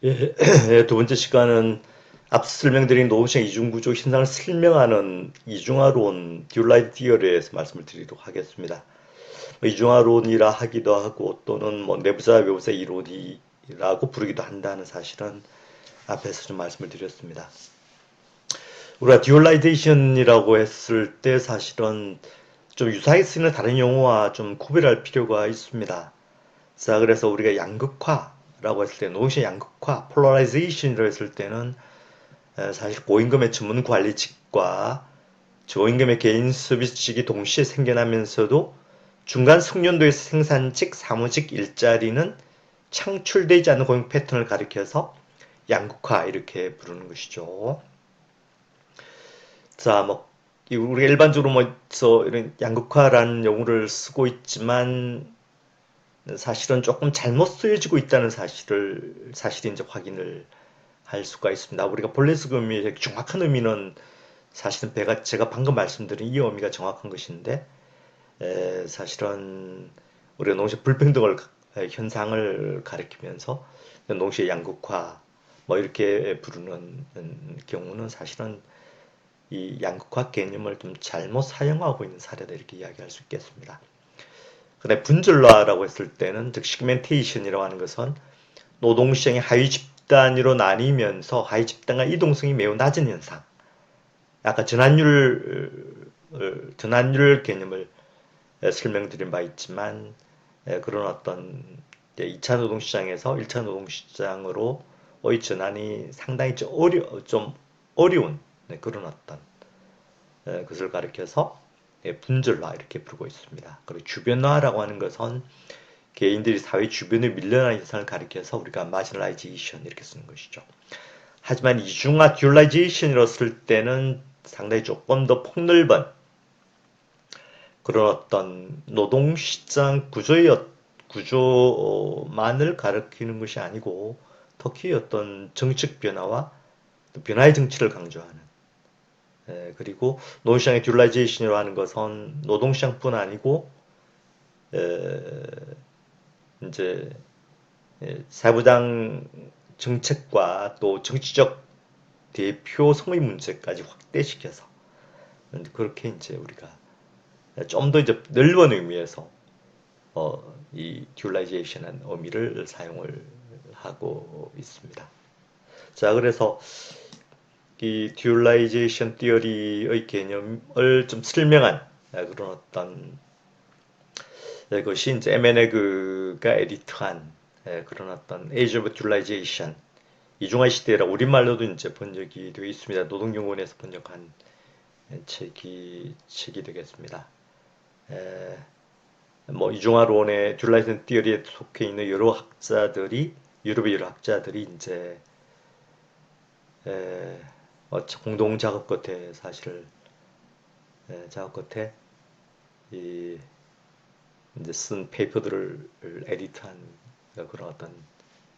예, 두 번째 시간은 앞서 설명드린 노동시장 이중구조 현상을 설명하는 이중화론 듀라이드 티어리에 대해서 말씀을 드리도록 하겠습니다. 이중화론이라 하기도 하고 또는 내부자 외부자 이론이라고 부르기도 한다는 사실은 앞에서 좀 말씀을 드렸습니다. 우리가 듀얼라이제이션이라고 했을 때 사실은 좀 유사하게 쓰이는 다른 용어와 좀 구별할 필요가 있습니다. 자, 그래서 우리가 양극화라고 했을 때, 노동시의 양극화, 폴라라이제이션이라고 했을 때는 사실 고임금의 전문 관리직과 저임금의 개인 서비스직이 동시에 생겨나면서도 중간 숙련도의 생산직, 사무직 일자리는 창출되지 않는 고용 패턴을 가리켜서 양극화 이렇게 부르는 것이죠. 자, 우리가 일반적으로 이런 양극화라는 용어를 쓰고 있지만 사실은 조금 잘못 쓰여지고 있다는 사실이 이제 확인을 할 수가 있습니다. 우리가 본래서 의미, 정확한 의미는 사실은 제가 방금 말씀드린 이 의미가 정확한 것인데, 사실은 우리가 농시 불평등을 현상을 가리키면서 농시의 양극화 이렇게 부르는 경우는 사실은 이 양극화 개념을 좀 잘못 사용하고 있는 사례다 이렇게 이야기할 수 있겠습니다. 근데 분절화라고 했을 때는 즉 시그멘테이션이라고 하는 것은 노동시장이 하위 집단으로 나뉘면서 하위 집단과 이동성이 매우 낮은 현상. 아까 전환율 개념을 설명드린 바 있지만 그런 어떤 2차 노동시장에서 1차 노동시장으로의 전환이 상당히 좀 어려운 그런 어떤 것을 가리켜서 분절화 이렇게 부르고 있습니다. 그리고 주변화라고 하는 것은 개인들이 사회 주변에 밀려나는 현상을 가리켜서 우리가 marginalization 이렇게 쓰는 것이죠. 하지만 이중화 듀얼라이제이션이라고 쓸 때는 상당히 조금 더 폭넓은 그런 어떤 노동시장 구조만을 가리키는 것이 아니고 특히 어떤 정책 변화와 변화의 정치를 강조하는 그리고 노동시장의 듀얼라이제이션이라고 하는 것은 노동시장뿐 아니고 이제 사회보장 정책과 또 정치적 대표성의 문제까지 확대시켜서 그렇게 이제 우리가 좀 더 이제 넓은 의미에서 이 듀얼라이제이션한 의미를 사용을 하고 있습니다. 자, 그래서 이 듀얼라이제이션 티어리의 개념을 좀 설명한 그런 어떤 것이 이제 M&G가 에디트한 그런 어떤 Age of Dualization 이중화 시대라 우리말로도 이제 번역이 되어 있습니다. 노동연구원에서 번역한 책이 되겠습니다. 에, 이중화론의 듀라이슨 티어리에 속해 있는 여러 학자들이 유럽의 여러 학자들이 이제 에, 공동 작업 끝에 사실 작업 끝에 이 이제 쓴 페이퍼들을 에디트한 그런 어떤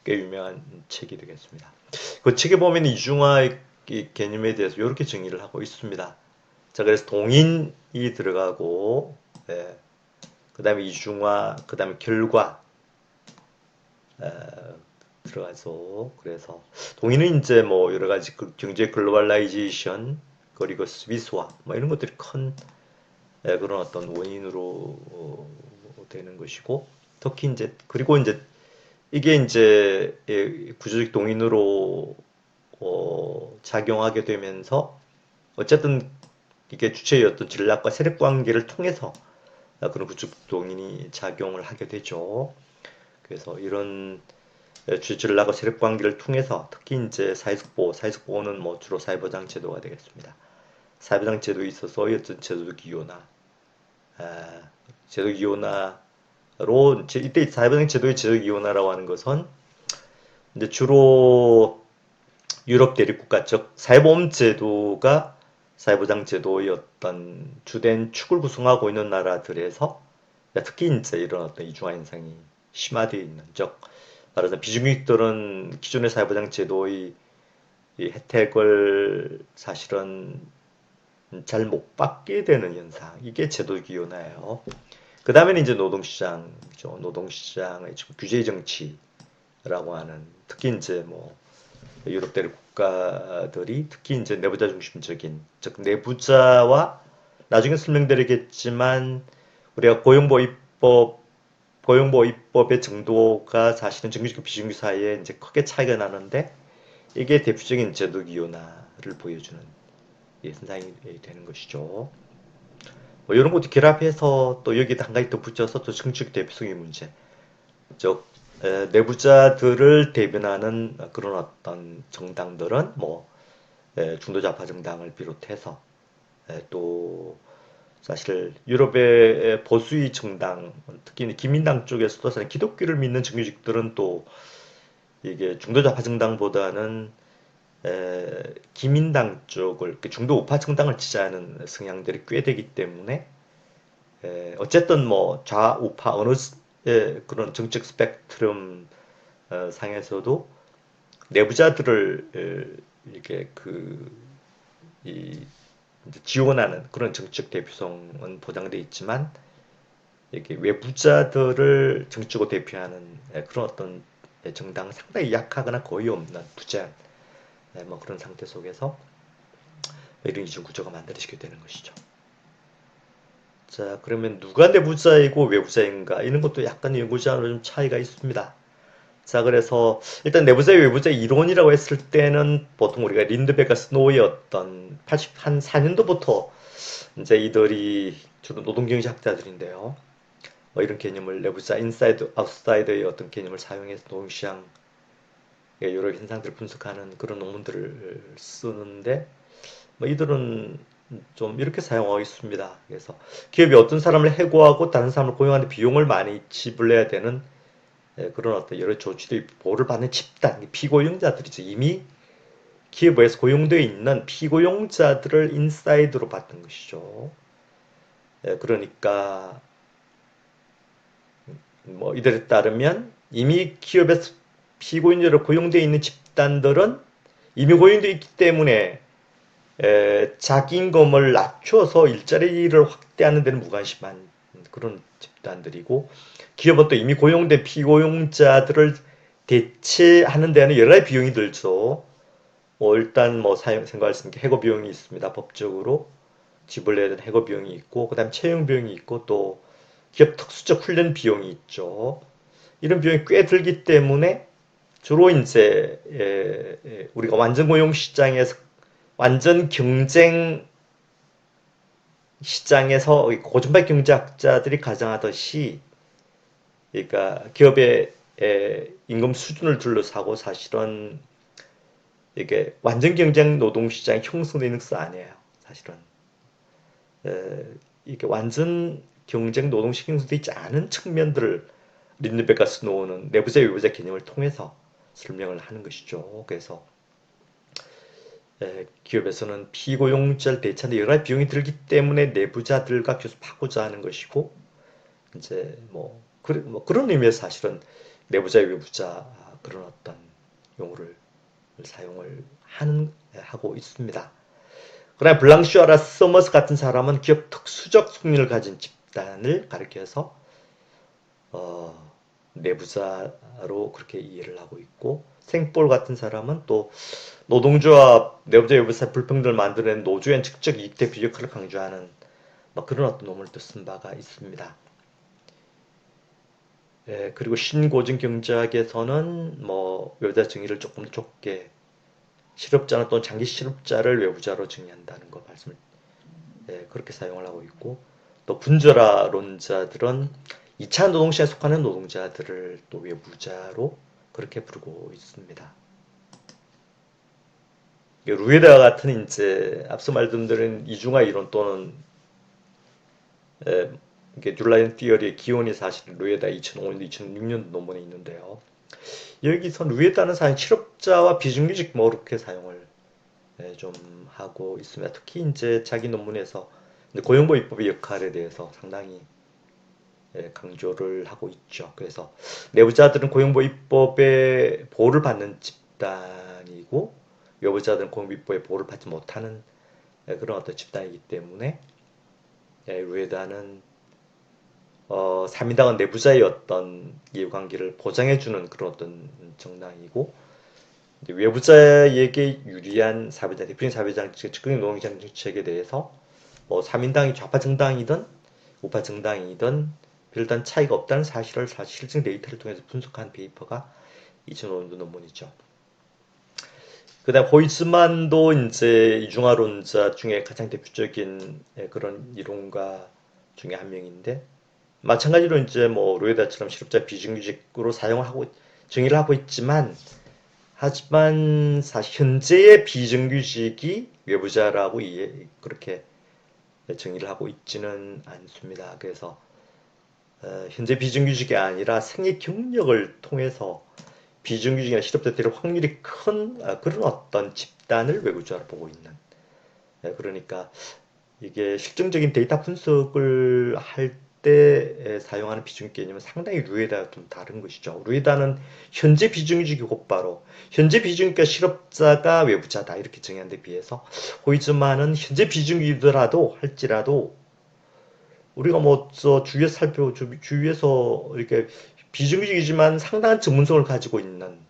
꽤 유명한 책이 되겠습니다. 그 책에 보면 이중화의 개념에 대해서 이렇게 정의를 하고 있습니다. 자, 그래서 동인이 들어가고, 그 다음에 이중화, 그 다음에 결과, 들어가서, 그래서 동인은 이제 여러 가지 경제 글로벌라이제이션, 그리고 스위스화, 이런 것들이 큰 그런 어떤 원인으로 되는 것이고, 특히 이제, 그리고 이제 이게 이제 구조적 동인으로 작용하게 되면서 어쨌든 이게 주체의 어떤 전략과 세력 관계를 통해서 그런 구조적 동인이 작용을 하게 되죠. 그래서 이런 주체 전략과 세력 관계를 통해서 특히 이제 사회적 보호는 주로 사회보장 제도가 되겠습니다. 사회보장 제도에 있어서 어떤 제도적 이유나 제도적 이유나 이때 사회보장 제도의 제도적 이원화라고 하는 것은 이제 주로 유럽 대립국가 즉 사회보험 제도가 사회보장 제도의 어떤 주된 축을 구성하고 있는 나라들에서 특히 이제 이런 어떤 이중화 현상이 심화되어 있는 즉 말하자면 비중익들은 기존의 사회보장 제도의 이 혜택을 사실은 잘 못 받게 되는 현상 이게 제도적 이원화예요. 그 다음에는 이제 노동시장이죠. 노동시장의 규제 정치라고 하는 특히 이제 뭐 유럽 대륙 국가들이 특히 이제 내부자 중심적인, 즉 내부자와 나중에 설명드리겠지만 우리가 고용보호법의 정도가 사실은 정규직과 비정규직 사이에 이제 크게 차이가 나는데 이게 대표적인 제도 기여나를 보여주는 현상이 되는 것이죠. 뭐 이런 것도 결합해서 또 여기다 한 가지 더 붙여서 또 정치적 대표성의 문제, 즉 내부자들을 대변하는 그런 어떤 정당들은 뭐 중도 좌파 정당을 비롯해서 또 사실 유럽의 보수의 정당, 특히 기민당 쪽에서도 사실 기독교를 믿는 정규직들은 또 이게 중도 좌파 정당보다는 기민당 쪽을 중도 우파 정당을 지지하는 성향들이 꽤 되기 때문에 어쨌든 뭐 좌우파 어느 그런 정책 스펙트럼 상에서도 내부자들을 이렇게 이 지원하는 그런 정책 대표성은 보장돼 있지만 이게 외부자들을 정치적으로 대표하는 그런 어떤 정당 상당히 약하거나 거의 없는 부재한 뭐 그런 상태 속에서 이런 이중 구조가 만들어지게 되는 것이죠. 자, 그러면 누가 내부자이고 외부자인가 이런 것도 약간 연구자로 좀 차이가 있습니다. 자, 그래서 일단 내부자 외부자 이론이라고 했을 때는 보통 우리가 린드베가 스노우의 어떤 84년도부터 이제 이들이 주로 노동경제학자들인데요. 뭐 이런 개념을 내부자, 인사이드, 아웃사이더의 어떤 개념을 사용해서 노동시장 여러 현상들을 분석하는 그런 논문들을 쓰는데 뭐 이들은 좀 이렇게 사용하고 있습니다. 그래서 기업이 어떤 사람을 해고하고 다른 사람을 고용하는데 비용을 많이 지불해야 되는 그런 어떤 여러 조치들이 보호를 받는 집단, 피고용자들이죠. 이미 기업에서 고용되어 있는 피고용자들을 인사이드로 받는 것이죠. 그러니까 뭐 이들에 따르면 이미 기업에서 피고인으로 고용되어 있는 집단들은 이미 고용되어 있기 때문에 자기 임금을 낮춰서 일자리를 확대하는 데는 무관심한 그런 집단들이고 기업은 또 이미 고용된 피고용자들을 대체하는 데는 여러 가지 비용이 들죠. 뭐 일단 뭐 생각할 수 있는 게 해고 비용이 있습니다. 법적으로 지불해야 되는 해고 비용이 있고 그다음 채용 비용이 있고 또 기업 특수적 훈련 비용이 있죠. 이런 비용이 꽤 들기 때문에 주로 이제 우리가 완전 고용 시장에서 완전 경쟁 시장에서 고전박 경제학자들이 가정하듯이 그러니까 기업의 임금 수준을 둘러싸고 사실은 이게 완전 경쟁 노동 시장이 형성되는 것은 아니에요. 사실은 이게 완전 경쟁 노동 시장이 형성되지 않은 측면들을 린드베가 스노우는 내부자 외부자 개념을 통해서 설명을 하는 것이죠. 그래서 기업에서는 피고용자를 대체하는 여러 가지 비용이 들기 때문에 내부자들과 교섭하고자 하는 것이고 이제 뭐 그런 의미에서 사실은 내부자 외부자 그런 어떤 용어를 사용을 하고 있습니다. 그러나 블랑슈아라 서머스 같은 사람은 기업 특수적 숙련을 가진 집단을 가리켜서 내부자로 그렇게 이해를 하고 있고 생볼 같은 사람은 또 노동조합, 내부자 외부자 불평등을 만들어낸 노조의 측적 이익 대표 역할을 강조하는 뭐 그런 어떤 논문을 또 쓴 바가 있습니다. 그리고 신고증 경제학에서는 뭐 외부자 정의를 조금 더 좁게 실업자나 또는 장기 실업자를 외부자로 정의한다는 거 말씀을 그렇게 사용을 하고 있고 또 분절화론자들은 2차 노동시장에 속하는 노동자들을 또 외부자로 그렇게 부르고 있습니다. 루에다 같은 이제 앞서 말씀드린 이중화 이론 또는 이게 듈라이언 티어리의 기원이 사실 루에다 2005년도 2006년 논문에 있는데요. 여기서 루에다는 사실 실업자와 비정규직 뭐 이렇게 사용을 좀 하고 있습니다. 특히 이제 자기 논문에서 고용보호 입법의 역할에 대해서 상당히 강조를 하고 있죠. 그래서 내부자들은 고용보호 입법의 보호를 받는 집단이고 외부자들은 고용보호 입법의 보호를 받지 못하는 그런 어떤 집단이기 때문에 루에다는 3인당은 내부자의 어떤 이해관계를 보장해주는 그런 어떤 정당이고 이제 외부자에게 유리한 사회장, 대표적인 사회장 즉흥 노동시장 정책에 대해서 뭐 3인당이 좌파 정당이든 우파 정당이든 별다른 차이가 없다는 사실을 실증 데이터를 통해서 분석한 페이퍼가 2005년도 논문이죠. 그다음 호이즈만도 이제 이중화론자 중에 가장 대표적인 그런 이론가 중에 한 명인데 마찬가지로 이제 뭐 로에다처럼 실업자 비정규직으로 사용하고 정의를 하고 있지만 하지만 사실 현재의 비정규직이 외부자라고 그렇게 정의를 하고 있지는 않습니다. 그래서 현재 비정규직이 아니라 생애 경력을 통해서 비정규직이나 실업자 될 확률이 큰 그런 어떤 집단을 외부자로 보고 있는 그러니까 이게 실증적인 데이터 분석을 할 때 사용하는 비중적 개념은 상당히 루에다와 좀 다른 것이죠. 루에다는 현재 비정규직이 곧바로 현재 비정규직 실업자가 외부자다 이렇게 정의한 데 비해서 호이즈만은 현재 비정규직이더라도 할지라도 우리가 뭐 저 주위에서 주위에서 이렇게 비정규직이지만 상당한 전문성을 가지고 있는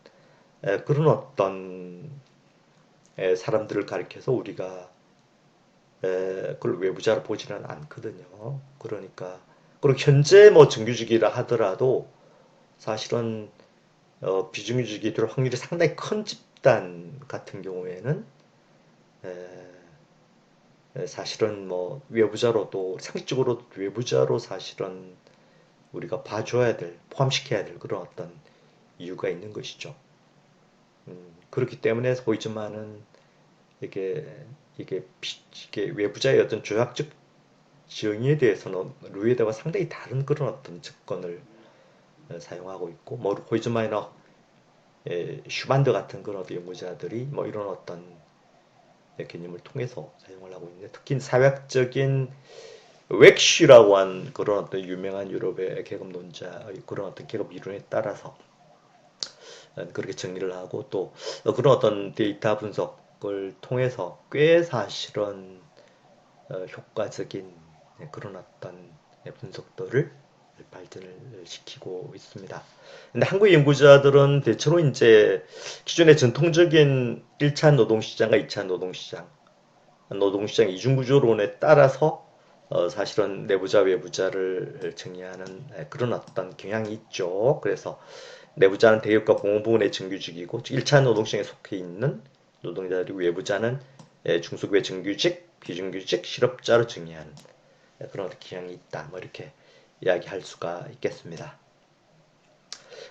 그런 어떤 사람들을 가리켜서 우리가 그걸 외부자로 보지는 않거든요. 그러니까 그리고 현재 뭐 정규직이라 하더라도 사실은 비정규직이 될 확률이 상당히 큰 집단 같은 경우에는 사실은 뭐 외부자로도 상식적으로 외부자로 사실은 우리가 봐줘야 될 포함시켜야 될 그런 어떤 이유가 있는 것이죠. 그렇기 때문에 호이즈만은 이게 이게 외부자의 어떤 조약적 정의에 대해서는 루이에다와 상당히 다른 그런 어떤 접근을 사용하고 있고 뭐 호이즈마이너 슈반드 같은 그런 어떤 연구자들이 뭐 이런 어떤 개념을 통해서 사용을 하고 있는데 특히 사회학적인 웩쉬라고 한 그런 어떤 유명한 유럽의 계급론자 그런 어떤 계급 이론에 따라서 그렇게 정리를 하고 또 그런 어떤 데이터 분석을 통해서 꽤 사실은 효과적인 그런 어떤 분석들을 발전을 시키고 있습니다. 근데 한국 연구자들은 대체로 이제 기존의 전통적인 1차 노동시장과 2차 노동시장 이중구조론에 따라서 사실은 내부자 외부자를 정의하는 그런 어떤 경향이 있죠. 그래서 내부자는 대기업과 공업부문의 정규직이고 1차 노동시장에 속해 있는 노동자들이 외부자는 중소기업 정규직, 비정규직, 실업자로 정의하는 그런 경향이 있다. 뭐 이렇게 이야기할 수가 있겠습니다.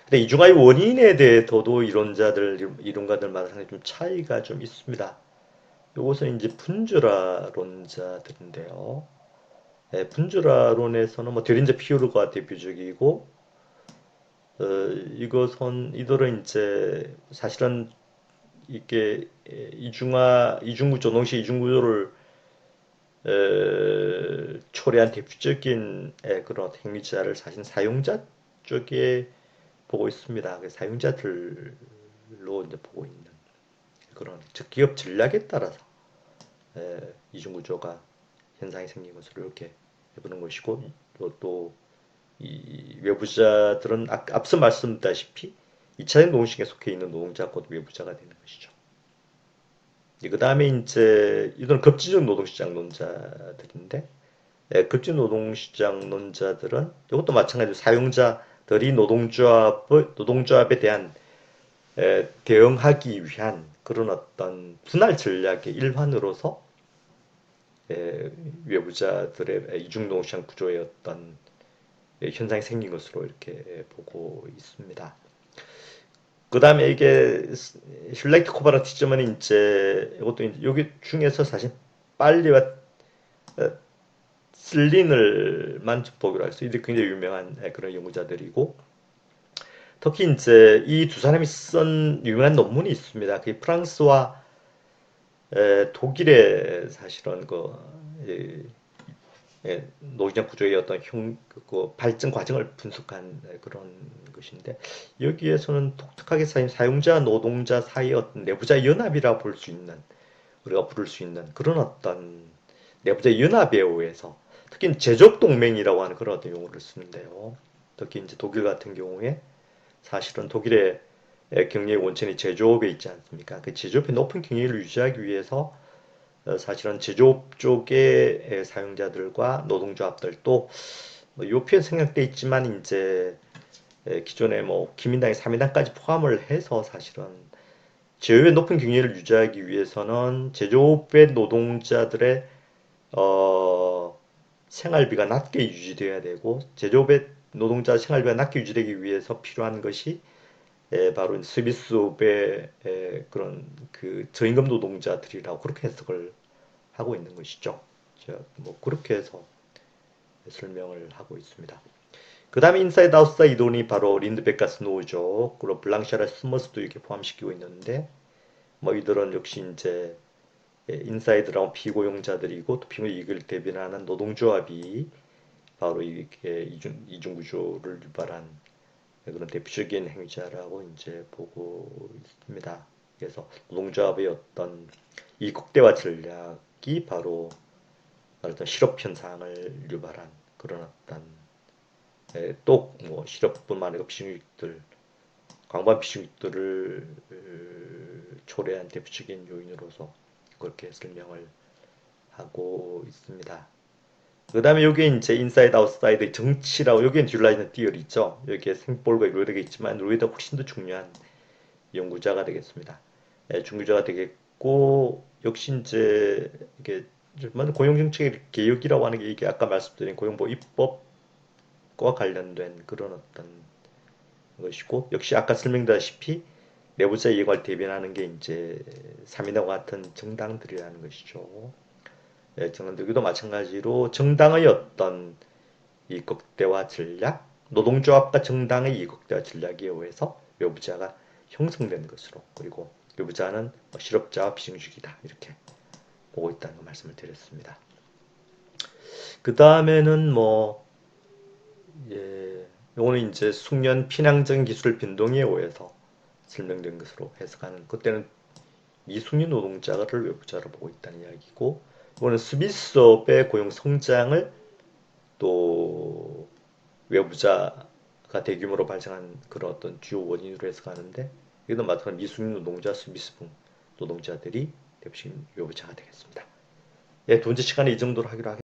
근데 이중화의 원인에 대해서도 이론가들마다 상당히 좀 차이가 좀 있습니다. 이것은 이제 분주라론자들인데요. 분주라론에서는 뭐 데린저 피오르가 대표적이고 이들은 이제 사실은 이게 이중구조, 농시 이중구조를 초래한 대표적인 그런 행위자를 사실 사용자 쪽에 보고 있습니다. 사용자들로 이제 보고 있는 그런 즉 기업 전략에 따라서 이중구조가 현상이 생긴 것으로 이렇게 해보는 것이고 이 외부자들은 앞서 말씀드렸다시피 2차적 노동시장에 속해 있는 노동자가 곧 외부자가 되는 것이죠. 그 다음에 이제 이들은 급진적 노동시장 논자들인데 급진 노동시장 논자들은 이것도 마찬가지로 사용자들이 노동조합에 대한 대응하기 위한 그런 어떤 분할 전략의 일환으로서 외부자들의 이중노동시장 구조의 어떤 현상이 생긴 것으로 이렇게 보고 있습니다. 그 다음에 이게 슐렉트 코바라티즘은 이제 이것도 이제 여기 중에서 사실 빨리와 슬린을만 보기로 할 수 있는 굉장히 유명한 그런 연구자들이고 특히 이제 이 두 사람이 쓴 유명한 논문이 있습니다. 그 프랑스와 독일의 사실은 노동시장 구조의 어떤 그 발전 과정을 분석한 그런 것인데 여기에서는 독특하게 사용자 노동자 사이의 어떤 내부자 연합이라 볼 수 있는 우리가 부를 수 있는 그런 어떤 내부자 연합에 의해서 특히 제적 동맹이라고 하는 그런 어떤 용어를 쓰는데요. 특히 이제 독일 같은 경우에 사실은 독일의 경리의 원천이 제조업에 있지 않습니까? 그 제조업의 높은 경리를 유지하기 위해서 사실은 제조업 쪽의 사용자들과 노동조합들 또이 표현 생략돼 있지만 이제 기존에 뭐 기민당의 3인당까지 포함을 해서 사실은 제조업의 높은 경리를 유지하기 위해서는 제조업의 노동자들의 생활비가 낮게 유지돼야 되고 제조업의 노동자 생활비가 낮게 유지되기 위해서 필요한 것이 바로 서비스업의 그런 그 저임금 노동자들이라고 그렇게 해석을 하고 있는 것이죠. 뭐 그렇게 해서 설명을 하고 있습니다. 그 다음에 인사이드 아웃사이드 이론이 바로 린드백과 스노우죠. 그리고 블랑샤라 스머스도 이렇게 포함시키고 있는데 뭐 이들은 역시 이제 인사이드라고 피고용자들이고 또 피고용 이익을 대변하는 노동조합이 바로 이게 이중 구조를 유발한 그런 대표적인 행위자라고 이제 보고 있습니다. 그래서 노동조합의 어떤 이 극대화 전략이 바로 어떤 실업 현상을 유발한 그런 어떤 또뭐 실업뿐만 아니고 비정규직들 광범 비정규직들을 초래한 대표적인 요인으로서 그렇게 설명을 하고 있습니다. 그 다음에 여기 이제 인사이드 아웃사이드 정치라고 여기엔 듀라이는 띠열이 있죠. 여기에 생볼과 루이드가 있지만 루이드가 훨씬 더 중요한 연구자가 되겠습니다. 중구자가 되겠고 역시 이제 이게 고용정책의 개혁이라고 하는 게 이게 아까 말씀드린 고용보호 입법과 관련된 그런 어떤 것이고 역시 아까 설명드렸다시피 내부자 이익을 대변하는 게 이제 삼인당과 같은 정당들이라는 것이죠. 정당들도 마찬가지로 정당의 어떤 이 극대화 전략, 노동조합과 정당의 이 극대화 전략에 의해서 외부자가 형성된 것으로 그리고 외부자는 실업자와 비정규직이다 이렇게 보고 있다는 말씀을 드렸습니다. 그 다음에는 뭐 요거는 이제 숙련 피낭적 기술 변동에 의해서 설명된 것으로 해석하는 그때는 미숙련 노동자를 외부자로 보고 있다는 이야기고 이거는 서비스업의 고용 성장을 또 외부자가 대규모로 발생한 그런 어떤 주요 원인으로 해석하는데 이것도 마찬가지로 미숙련 노동자, 서비스분 노동자들이 대표적인 외부자가 되겠습니다. 예, 두 번째 시간에 이 정도로 하기로 하겠습니다.